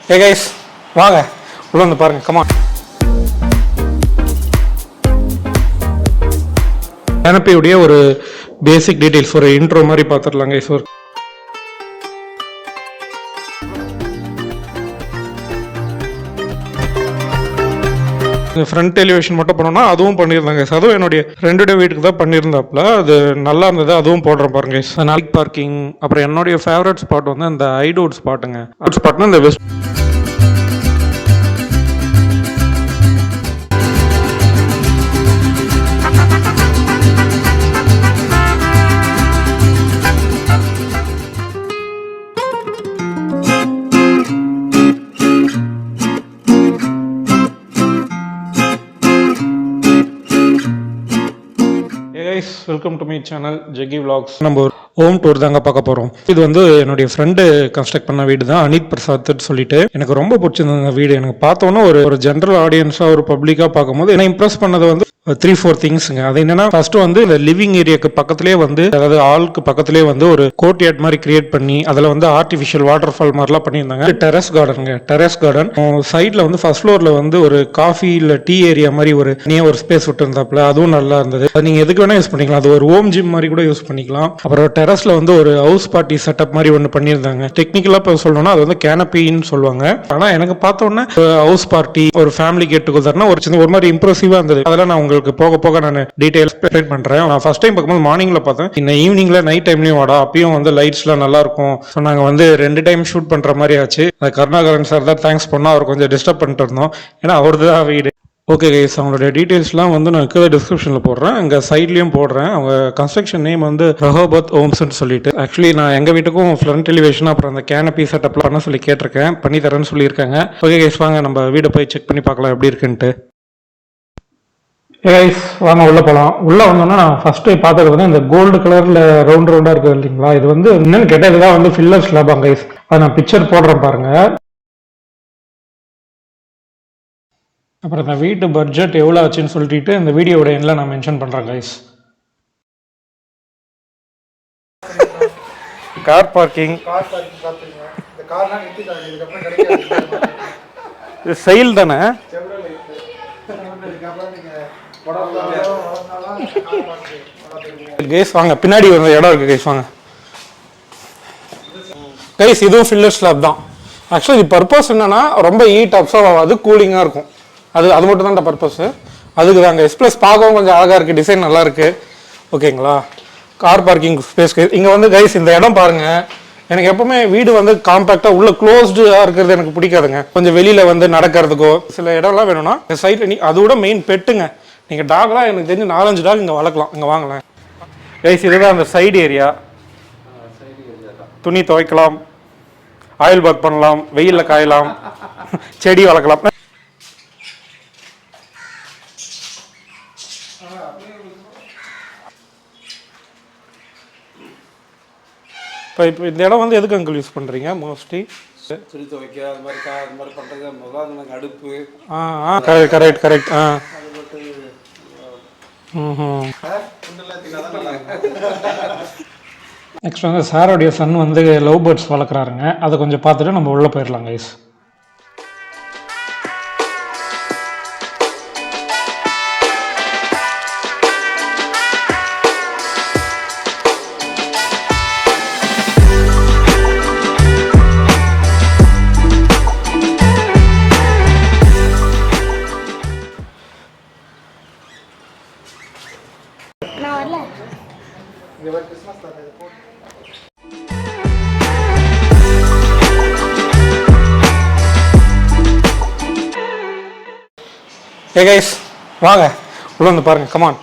Hey guys, வாங்க உள்ள வந்து பாருங்க. Come on. Canopy உடைய ஒரு பேசிக் டீடைல்ஸ் ஒரு இன்ட்ரோ மாதிரி பார்த்துடலாம் guys. ஃப்ரண்ட் எலிவேஷன் மட்டும் பண்ணோம்னா அதுவும் பண்ணியிருந்தாங்க guys. அதுவும் என்னுடைய ஃப்ரெண்டுடைய வீட்டுக்கு தான் பண்ணியிருந்தாப்புல. அது நல்லா இருந்தது, அதுவும் போடுறேன் பாருங்க guys. நைட் பார்க்கிங், அப்புறம் என்னுடைய ஃபேவரட் ஸ்பாட் வந்து இந்த ஹைடவுட் ஸ்பாட்டுங்க. ஸ்பாட்னா இந்த வெஸ்ட் வெல்கம் டு மை சேனல் ஜெகி விலாக்ஸ். நம்ம ஒரு ஹோம் டூர் தாங்க பார்க்க போகிறோம். இது வந்து என்னுடைய ஃப்ரெண்டு கன்ஸ்ட்ரக்ட் பண்ண வீடு தான், அனித் பிரசாத் சொல்லிட்டு. எனக்கு ரொம்ப பிடிச்சிருந்த வீடு. எனக்கு பார்த்தோன்னா ஒரு ஜென்ரல் ஆடியன்ஸாக ஒரு பப்ளிக்காக பார்க்கும்போது என்ன இம்ப்ரெஸ் பண்ணது வந்து 3-4 திங்ஸுங்க. அது என்னன்னா, ஃபர்ஸ்ட் வந்து இந்த லிவிங் ஏரியாக்கு பக்கத்துலேயே வந்து, அதாவது ஹாலுக்கு பக்கத்துலேயே வந்து ஒரு கோர்ட்யார்ட் மாதிரி கிரியேட் பண்ணி அதில் வந்து ஆர்டிஃபிஷியல் வாட்டர் ஃபால் மாதிரிலாம் பண்ணியிருந்தாங்க. டெரஸ் கார்டனுங்க, டெரஸ் கார்டன். சைடில் வந்து ஃபர்ஸ்ட் ஃப்ளோரில் வந்து ஒரு காஃபி இல்லை டீ ஏரியா மாதிரி ஒரு ஸ்பேஸ் விட்டு இருந்தாப்புல. அதுவும் நல்லா இருந்தது. அது நீங்கள் எதுக்கு வேணால் யூஸ் பண்ணிக்கலாம். அது ஒரு ஹோம் ஜிம் மாதிரி கூட யூஸ் பண்ணிக்கலாம். அப்புறம் டெரஸ்ல வந்து ஒரு ஹவுஸ் பார்ட்டி செட்டப் மாதிரி ஒன்று பண்ணியிருந்தாங்க. டெக்னிக்கலாக இப்போ சொல்லணும்னா அது வந்து கேனப்பின்னு சொல்லுவாங்க. ஆனால் எனக்கு பார்த்தோன்னே ஹவுஸ் பார்ட்டி, ஒரு ஃபேமிலி கெட் டுகெதர்னா ஒரு மாதிரி இம்ப்ரெசிவாக இருந்தது. அதெல்லாம் நான் உங்களுக்கு போக நான் டீடைல்ஸ் எக்ஸ்பிளைன் பண்றேன். நான் ஃபர்ஸ்ட் டைம் பார்க்கும்போது மார்னிங்ல பார்த்தேன். இந்த ஈவினிங்ல நைட் டைம்லயும் வாடா, அப்பயும் வந்து லைட்ஸ்லாம் நல்லா இருக்கும். ஸோ நாங்கள் வந்து 2 டைம் ஷூட் பண்ற மாதிரி ஆச்சு. கருணாகரன் சார் தான் தேங்க்ஸ் பண்ணோம். அவர் கொஞ்சம் டிஸ்டர்ப் பண்ணிட்டு இருந்தோம், ஏன்னா அவரது தான் வீடு. ஓகே கைஸ், அவங்களுடைய டீட்டெயில்ஸ்லாம் வந்து நான் கீழே டிஸ்கிரிப்ஷனில் போடுறேன், எங்கள் சைட்லேயும் போடுறேன். அவங்க கன்ஸ்ட்ரக்ஷன் நேம் வந்து ரெஹோபத் ஹோம்ஸ்ன்னு சொல்லிட்டு. ஆக்சுவலி நான் எங்கள் வீட்டுக்கும் ஃப்ரண்ட் எலிவேஷன் அப்புறம் அந்த கேனப்பி செட்டப்லாம் பண்ண சொல்லி கேட்டிருக்கேன், பண்ணி தரேன்னு சொல்லியிருக்காங்க. ஓகே கைஸ், வாங்க நம்ம வீடை போய் செக் பண்ணி பார்க்கலாம் எப்படி இருக்குன்ட்டு. கைஸ் வாங்க உள்ள போகலாம். உள்ள வந்தோம்னா நான் ஃபர்ஸ்ட் பார்த்தது வந்து இந்த கோல்டு கலர்ல ரவுண்டா இருக்குது இல்லைங்களா, இது வந்து என்னன்னு கேட்டால் இதுதான் வந்து ஃபில்லர் ஸ்லாபாங்க கைஸ். அதை நான் பிக்சர் போடுறேன் பாருங்க. அப்புறம் இந்த வீட்டு பட்ஜெட் எவ்வளோ ஆச்சுன்னு சொல்லிட்டு இந்த வீடியோட எண்ணில் நான் மென்ஷன் பண்ணுறேன் கைஸ். கார் பார்க்கிங் இது செயல் தானே கைஸ். வாங்க பின்னாடி ஒரு இடம் இருக்கு கைஸ், வாங்க கைஸ். இதுவும் ஃபில்லர் ஸ்லாப் தான். ஆக்சுவலி இது பர்பஸ் என்னன்னா, ரொம்ப ஹீட் அப்சர்வ் ஆகாது, கூலிங்காக இருக்கும். அது மட்டும் தான் பர்பஸ். அதுக்கு தாங்க கைஸ். ப்ளஸ் பார்க்கவும் கொஞ்சம் அழகாக இருக்குது, டிசைன் நல்லா இருக்குது. ஓகேங்களா. கார் பார்க்கிங் ஸ்பேஸ் இங்கே வந்து கைஸ் இந்த இடம் பாருங்க. எனக்கு எப்பவுமே வீடு வந்து காம்பேக்டாக உள்ள க்ளோஸ்டாக இருக்கிறது எனக்கு பிடிக்காதுங்க. கொஞ்சம் வெளியில் வந்து நடக்கிறதுக்கோ சில இடம்லாம் வேணும்னா சைட்டில் அதோட மெயின் பெட்டுங்க. நீங்கள் டாக்லாம் எனக்கு தெரிஞ்சு 4-5 டாக் இங்கே வளர்க்கலாம். இங்கே வாங்கலாம் கைஸ். இதுதான் அந்த சைடு ஏரியா. துணி துவைக்கலாம், ஆயில் பேக் பண்ணலாம், வெயிலில் காயலாம், செடி வளர்க்கலாம். இப்போ இந்த இடம் வந்து எதுக்கு அங்கிள் யூஸ் பண்ணுறீங்க மோஸ்ட்லி? துணி துவைக்க அது மாதிரி பண்ணுறது. முதல்ல அடுப்பு. கரெக்ட். நெக்ஸ்ட் வந்து சாரோடைய சன் வந்து லவ் பேர்ட்ஸ் வளர்க்குறாருங்க. அதை கொஞ்சம் பார்த்துட்டு நம்ம உள்ளே போயிடலாம் கைஸ். Hey guys, வாங்க உள்ள வந்து பாருங்க. கமான்.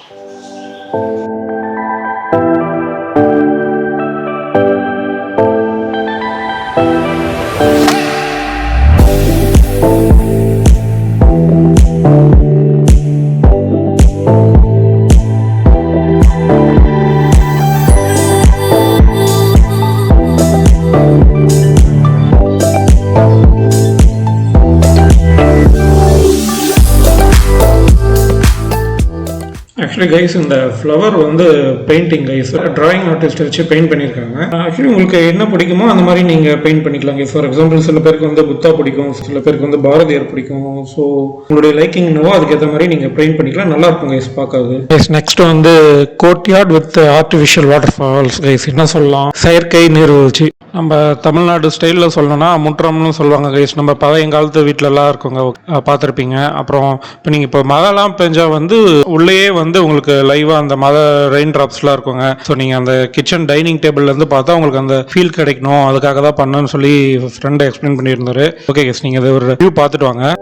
ஆக்சுவலி கைஸ் இந்த ஃப்ளவர் வந்து பெயிண்டிங் கைஸ் டிராயிங் ஆர்டிஸ்ட் வச்சு பெயிண்ட் பண்ணியிருக்காங்க. ஆக்சுவலி உங்களுக்கு என்ன பிடிக்குமோ அந்த மாதிரி நீங்கள் பெயிண்ட் பண்ணிக்கலாம் கைஸ். ஃபார் எக்ஸாம்பிள் சில பேருக்கு வந்து புத்தா பிடிக்கும், சில பேருக்கு வந்து பாரதியார் பிடிக்கும். ஸோ உங்களுடைய லைக்கிங் என்னவோ அதுக்கேற்ற மாதிரி நீங்கள் பெயிண்ட் பண்ணிக்கலாம். நல்லா இருக்கும் கைஸ் பார்க்காது. கைஸ் நெக்ஸ்ட் வந்து courtyard with artificial water falls guys. என்ன சொல்லலாம், செயற்கை நீர்வீழ்ச்சி. நம்ம தமிழ்நாடு ஸ்டைலில் சொல்லணும்னா முற்றம்னு சொல்லுவாங்க கைஸ். நம்ம பழையங்காலத்து வீட்டிலலாம் இருக்குங்க, பார்த்துருப்பீங்க. அப்புறம் இப்போ நீங்கள் இப்போ மழைலாம் பெஞ்சால் வந்து உள்ளேயே வந்து உங்களுக்கு லைவாக அந்த மழை ரெயின் ட்ராப்ஸ்லாம் இருக்குங்க. ஸோ நீங்கள் அந்த கிச்சன் டைனிங் டேபிள்லேருந்து பார்த்தா உங்களுக்கு அந்த ஃபீல் கிடைக்கணும், அதுக்காக தான் பண்ணணும்னு சொல்லி ஃப்ரெண்டு எக்ஸ்பிளைன் பண்ணியிருந்தாரு. ஓகே கைஸ், நீங்கள் அதை ஒரு வியூ பார்த்துட்டு வாங்க.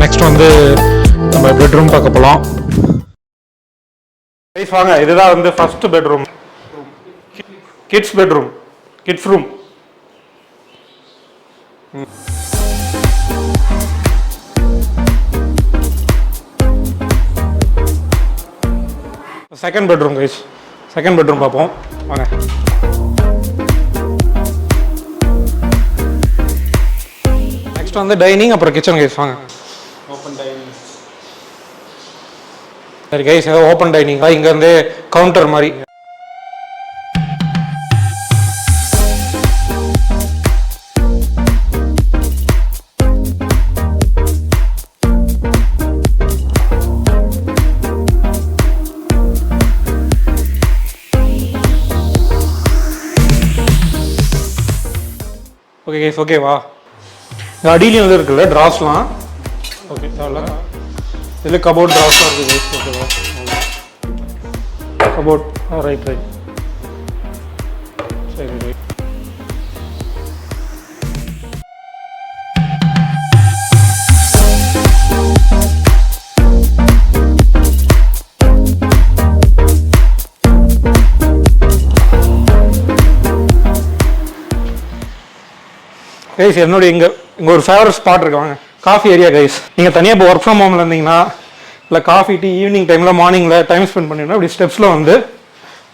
நெக்ஸ்ட் வந்து நம்ம பெட்ரூம் பார்க்க போகலாம். வாங்க, இதுதான் வந்து first bedroom, kids bedroom, kids room. Second bedroom guys, second bedroom பார்ப்போம் வாங்க. நெக்ஸ்ட் வந்து டைனிங், அப்புறம் கிச்சன் கைஸ். வாங்க, ஓப்பன் டைனிங். சரி கைஸ், ஏதோ ஓப்பன் டைனிங், இங்க வந்து கவுண்டர் மாதிரி. ஓகே கைஸ், ஓகேவா? அடியிலையும் வந்து இருக்குல்ல ட்ராஸ்லாம். ஓகே, இதில் கபோர்ட் ட்ராஸ்லாம் இருக்குது கைஸ். ஓகேவா? கபோர்ட், ரைட் ரைட், சரி ரைட். கைஸ், என்னுடைய இங்கே ஒரு ஃபேவரட் ஸ்பாட் இருக்கு, வாங்க. Coffee area guys. நீங்கள் தனியாக இப்போ ஒர்க் ஃப்ரம் ஹோமில் இருந்தீங்கன்னா, இல்லை காஃபி டீ ஈவினிங் டைமில் மார்னிங்கில் டைம் ஸ்பெண்ட் பண்ணிங்கன்னா இப்படி ஸ்டெப்ஸில் வந்து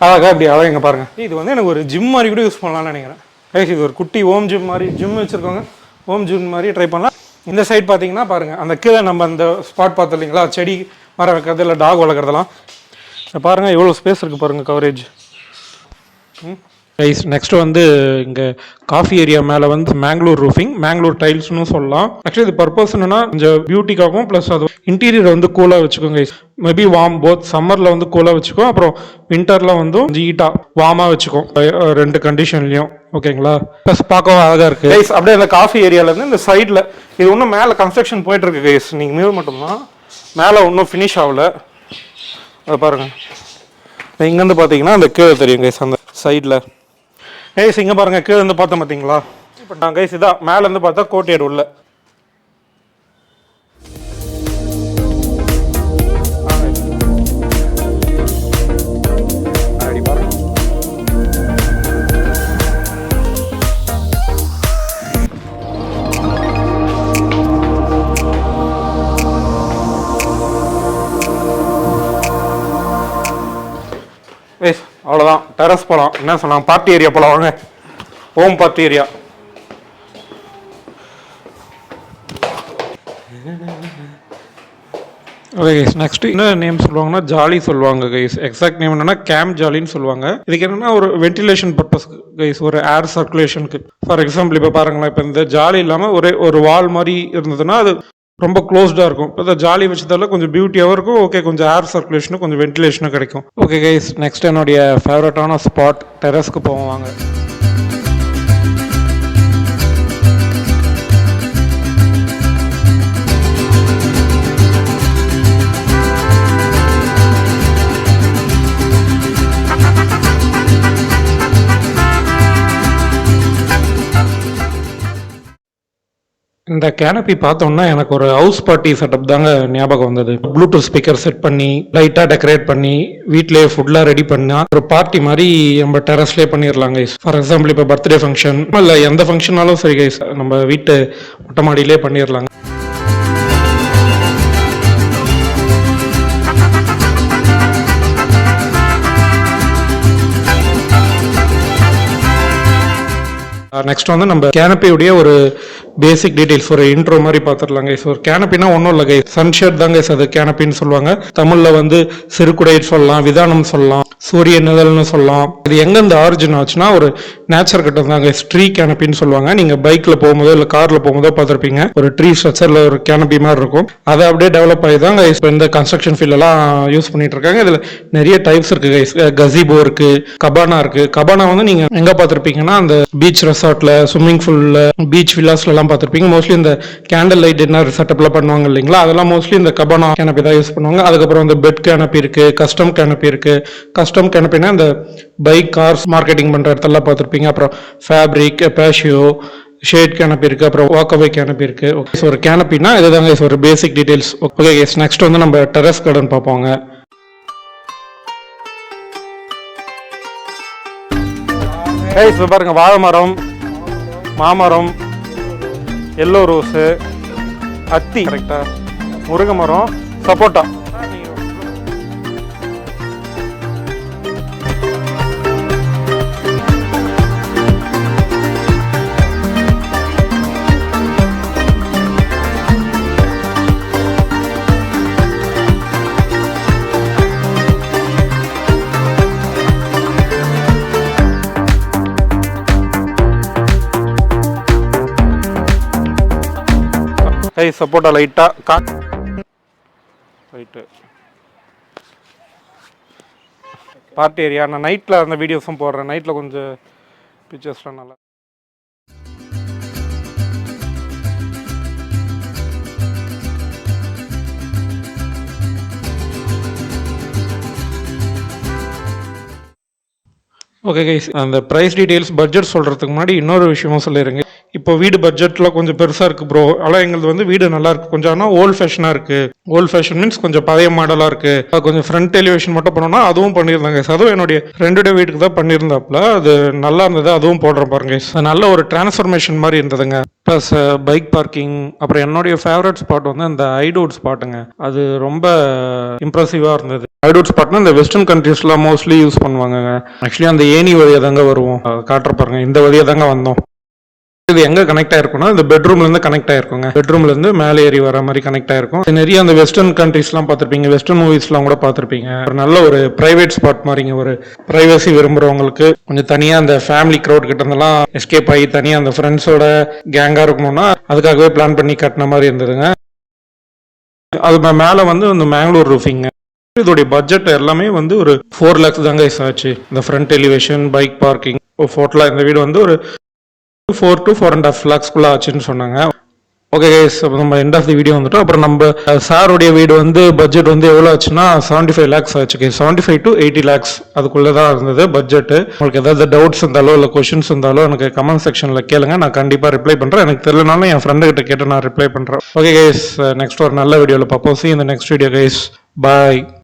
அழகாக இப்படி அழகாக இங்கே பாருங்கள். இது வந்து எனக்கு ஒரு ஜிம் மாதிரி கூட யூஸ் பண்ணலாம்னு நினைக்கிறேன் கைஸ். இது ஒரு குட்டி ஹோம் ஜிம் மாதிரி, ஜிம் வச்சுருக்கோங்க, ஹோம் ஜிம் மாதிரி ட்ரை பண்ணலாம். இந்த சைட் பார்த்தீங்கன்னா பாருங்கள், அந்த கீழே நம்ம அந்த ஸ்பாட் பார்த்து இல்லைங்களா, செடி மரம் வைக்கிறது இல்லை டாக் வளர்க்குறதெல்லாம் பாருங்கள். எவ்வளோ ஸ்பேஸ் இருக்குது பாருங்கள், கவரேஜ். ரைஸ். நெக்ஸ்ட் வந்து இங்கே காஃபி ஏரியா மேலே வந்து மேங்களூர் ரூஃபிங், மேங்களூர் டைல்ஸ்னு சொல்லலாம். ஆக்சுவலி இது பர்பஸ் என்னன்னா கொஞ்சம் பியூட்டிக்காகவும் ப்ளஸ் அது இன்டீரியர் வந்து கூலாக வச்சுக்கோங்க. மேபி வார்ம், போத் சம்மரில் வந்து கூலாக வச்சுக்கோ, அப்புறம் வின்டரில் வந்து ஹீட்டாக வார்மாக வச்சுக்கோம், ரெண்டு கண்டிஷன்லையும். ஓகேங்களா? ப்ளஸ் பார்க்கவும் அழகாக இருக்குது கைஸ். அப்படியே அந்த காஃபி ஏரியாவிலேருந்து இந்த சைடில் இது இன்னும் மேலே கன்ஸ்ட்ரக்ஷன் போயிட்டுருக்கு கைஸ். நீங்கள் மேல் மட்டும்தான், மேலே இன்னும் ஃபினிஷ் ஆகலை. அதை பாருங்கள். இங்கேருந்து பார்த்தீங்கன்னா அந்த கீழே தெரியும் கைஸ், அந்த சைடில். கைஸ் இங்கே பாருங்கள், கீழே இருந்து பார்த்தோம் பார்த்தீங்களா? இப்போ நான் கைஸ் இதான் மேலேருந்து பார்த்தா கோட்டையார் உள்ள. அவ்வளோதான், டெரஸ் போகலாம். என்ன சொன்னாங்க, பார்ட்டி ஏரியா போகலாம் வாங்க. Home party area. Okay guys, next என்ன நேம் சொல்லுவாங்கன்னா ஜாலி சொல்லுவாங்க கைஸ். எக்ஸாக்ட் நேம் என்னன்னா கேம்ப் ஜாலின்னு சொல்லுவாங்க. இதுக்கு என்னன்னா ஒரு வென்டிலேஷன் பர்பஸ் கைஸ், ஒரு ஏர் சர்க்குலேஷனுக்கு. ஃபார் எக்ஸாம்பிள் இப்போ பாருங்களேன், இப்போ இந்த ஜாலி இல்லாமல் ஒரு வால் மாதிரி இருந்ததுன்னா அது ரொம்ப க்ளோஸ்டாக இருக்கும். இப்போ ஜாலி வச்சதால கொஞ்சம் பியூட்டியாகவும் இருக்கும். ஓகே, கொஞ்சம் ஏர் சர்க்குலேஷனும் கொஞ்சம் வென்டிலேஷனும் கிடைக்கும். ஓகே கைஸ், நெக்ஸ்ட் என்னுடைய ஃபேவரட்டான ஸ்பாட் டெரஸ்க்கு போவோம் வாங்க. இந்த இந்த கேனப்பி பார்த்தோம்னா எனக்கு ஒரு ஹவுஸ் பார்ட்டி செட்டப் தாங்க ஞாபகம் வந்தது. ப்ளூடூத் ஸ்பீக்கர் செட் பண்ணி லைட்டாக டெக்கரேட் பண்ணி வீட்டிலேயே ஃபுட்லாம் ரெடி பண்ணா ஒரு பார்ட்டி மாதிரி நம்ம டெரஸ்லேயே பண்ணிடலாம் கைஸ். ஃபார் எக்ஸாம்பிள் இப்போ பர்த்டே ஃபங்க்ஷன் இல்லை எந்த ஃபங்க்ஷனாலும் சரி கைஸ், நம்ம வீட்டு மொட்டை மாடியிலே பண்ணிடலாங்க. நெக்ஸ்ட் வந்து நம்ம கேனப்பியுடைய ஒரு பேசிக் டீடைல்ஸ் ஒரு இன்ட்ரோ மாதிரி பார்த்துடலாம் கைஸ். ஒரு கேனப்பினா ஒன்றும் இல்லை கைஸ், சன்ஷேட் தான் கைஸ், அது கேனப்பின்னு சொல்லுவாங்க. தமிழில் வந்து சிறுகுடை சொல்லலாம், விதானம் சொல்லலாம், சூரிய நிழல்னு சொல்லலாம். இது எங்கேருந்து ஆரிஜின் ஆச்சுன்னா ஒரு நேச்சர் கிட்ட தான் கைஸ் ட்ரீ கேனப்பின்னு சொல்லுவாங்க. நீங்கள் பைக்கில் போகும்போதோ இல்லை காரில் போகும்போதோ பார்த்துருப்பீங்க, ஒரு ட்ரீ ஸ்ட்ரக்சரில் ஒரு கேனப்பி மாதிரி இருக்கும். அதை அப்படியே டெவலப் ஆகி தான் கைஸ் இப்போ இந்த கன்ஸ்ட்ரக்ஷன் ஃபீல்டெல்லாம் யூஸ் பண்ணிட்டு இருக்காங்க. இதில் நிறைய டைப்ஸ் இருக்கு கைஸ். கசிபோ இருக்கு, கபானா இருக்கு. கபானா வந்து நீங்கள் எங்கே பார்த்துருப்பீங்கன்னா அந்த பீச் ரெசார்ட்ல, ஸ்விம்மிங் பூல்ல, பீச் வில்லாஸ்ல எல்லாம் பார்த்துருப்பீங்க. மோஸ்ட்லி இந்த கேண்டில் லைட் டின்னர் செட்டப்ல பண்ணுவாங்க இல்லைங்களா, அதெல்லாம் மோஸ்ட்லி இந்த கபானா கேனப்பி தான் யூஸ் பண்ணுவாங்க. அதுக்கப்புறம் இந்த பெட் கேனப்பி இருக்கு, கஸ்டம் கேனப்பி இருக்கு. கஸ்டம் கேனப்பினா இந்த பைக் கார்ஸ் மார்க்கெட்டிங் பண்ற இடத்தெல்லாம் பார்த்துருப்பீங்க. அப்புறம் ஃபேப்ரிக், பேஷியோ, ஷேட் கேனப்பி இருக்கு, அப்புறம் வாக்கவே கேனப்பி இருக்கு. ஒரு கேனப்பினா இதுதாங்க ஒரு basic details. Okay guys, next வந்து நம்ம டெரஸ் கார்டன் பார்ப்போங்க. இப்போ பாருங்க, வாழை மரம், மாமரம், எல்லோ ரோஸு, அத்தி கரெக்டா, முருங்கை மரம், சப்போட்டா. சப்போட்டா லைட்டா ரைட்டு பார்ட்டி ஏரியா. நான் நைட்டில் அந்த வீடியோஸும் போடுறேன். நைட்டில் கொஞ்சம் பிக்சர்ஸ்லாம் நல்லா. ஓகே கைஸ், அந்த ப்ரைஸ் டீட்டெயில்ஸ் பட்ஜெட் சொல்கிறதுக்கு முன்னாடி இன்னொரு விஷயமும் சொல்லிடுங்க. இப்போ வீடு பட்ஜெட்டில் கொஞ்சம் பெருசாக இருக்குது ப்ரோ, ஆனால் எங்களுக்கு வந்து வீடு நல்லா இருக்குது, கொஞ்சம் ஆனால் ஓல்ட் ஃபேஷனாக இருக்குது. ஓல்ட் ஃபேஷன் மீன்ஸ் கொஞ்சம் பழைய மாடலாக இருக்குது. அது கொஞ்சம் ஃப்ரண்ட் எலிவேஷன் மட்டும் பண்ணோம்னா அதுவும் பண்ணியிருந்தாங்க. அதுவும் என்னுடைய ஃப்ரெண்டுடைய வீட்டுக்கு தான் பண்ணியிருந்தாப்புல, அது நல்லா இருந்தது. அதுவும் போடுறேன் பாருங்க. நல்ல ஒரு டிரான்ஸ்ஃபர்மேஷன் மாதிரி இருந்ததுங்க. Plus bike parking. அப்புறம் என்னுடைய ஃபேவரட் ஸ்பாட் வந்து அந்த ஹைடவுட் ஸ்பாட்டுங்க. அது ரொம்ப இம்ப்ரெசிவாக இருந்தது. ஹைடவுட் ஸ்பாட்னா இந்த வெஸ்டர்ன் கண்ட்ரீஸ்லாம் மோஸ்ட்லி யூஸ் பண்ணுவாங்க. ஆக்சுவலி அந்த ஏணி வழியாக தாங்க வருவோம், காட்டுற பாருங்க, இந்த வழியாக தாங்க வந்தோம். இது எங்க கனெக்ட் ஆயிருக்கும்னா இந்த பெட்ரூம்ல இருந்து கனெக்ட் ஆயிருக்குங்க. பெட்ரூம்ல இருந்து மேலே ஏறி வர மாதிரி கனெக்ட் ஆயிருக்கும். நிறைய அந்த வெஸ்டர்ன் கண்ட்ரீஸ்லாம் பார்த்துருப்பீங்க, வெஸ்டர்ன் மூவிஸ்லாம் கூட பார்த்துருப்பீங்க. ஒரு நல்ல ஒரு பிரைவேட் ஸ்பாட் மாதிரிங்க. ஒரு பிரைவசி விரும்புறவங்களுக்கு கொஞ்சம் தனியா அந்த ஃபேமிலி க்ரௌட் கிட்ட இருந்தெல்லாம் எஸ்கேப் ஆகி தனியா அந்த ஃப்ரெண்ட்ஸோட கேங்கா இருக்கணும்னா அதுக்காகவே பிளான் பண்ணி கட்டின மாதிரி இருந்ததுங்க. அது மேல வந்து இந்த மேங்களூர் ரூஃபிங்க. இதோடைய பட்ஜெட் எல்லாமே வந்து ஒரு 4 lakhs தாங்க ஆச்சு. இந்த ஃப்ரண்ட் எலிவேஷன், பைக் பார்க்கிங், ஃபோட்டோலாம். இந்த வீடு வந்து ஒரு 4 to 4.5 lakhs ஆச்சுன்னு சொன்னாங்க. ஓகே கைஸ், அப்போ நம்ம எண்ட் ஆஃப் தி வீடியோ வந்துட்டோம். அப்புறம் நம்ம சாருடைய வீடு வந்து பட்ஜெட் வந்து எவ்வளோ ஆச்சுன்னா 75 lakhs ஆச்சு. 75 to 80 lakhs அதுக்குள்ளே தான் இருந்தது பட்ஜெட்டு. உங்களுக்கு ஏதாவது டவுட்ஸ் இருந்தாலோ இல்லை கொஷின்ஸ் இருந்தாலோ எனக்கு கமெண்ட் செக்ஷனில் கேளுங்க, நான் கண்டிப்பாக ரிப்ளை பண்ணுறேன். எனக்கு தெரியலனாலும் என் ஃப்ரெண்டு கிட்ட கேட்டு நான் ரிப்ளை பண்ணுறேன். ஓகே கைஸ், நெக்ஸ்ட் ஒரு நல்ல வீடியோவில் பார்ப்போம். See you in the next video guys. Bye.